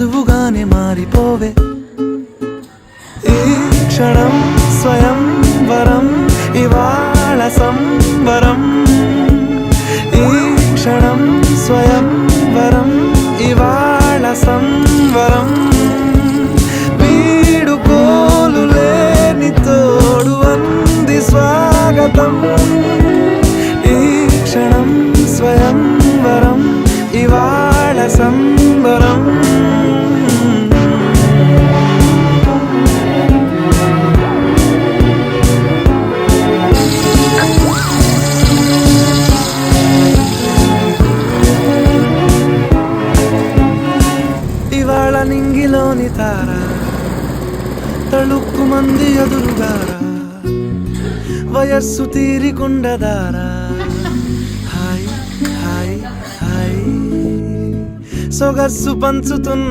నువ్వుగానే మారిపోవే ఈ క్షణం స్వయం వరం ఇవాళ సంబరం ఈ క్షణం స్వయం వరం ఇవాళ సంబరం వీడుకోలు లేని తోడు అంది స్వాగతం ఈ క్షణం స్వయం వరం ఇవాళ సంబరం ఇవాళ నింగిలోని తార తళుక్కు మంది ఎదురుగారా వయస్సు తీరికుండదారా హాయ్ హాయ్ హాయ్ సొగస్సు పంచుతున్న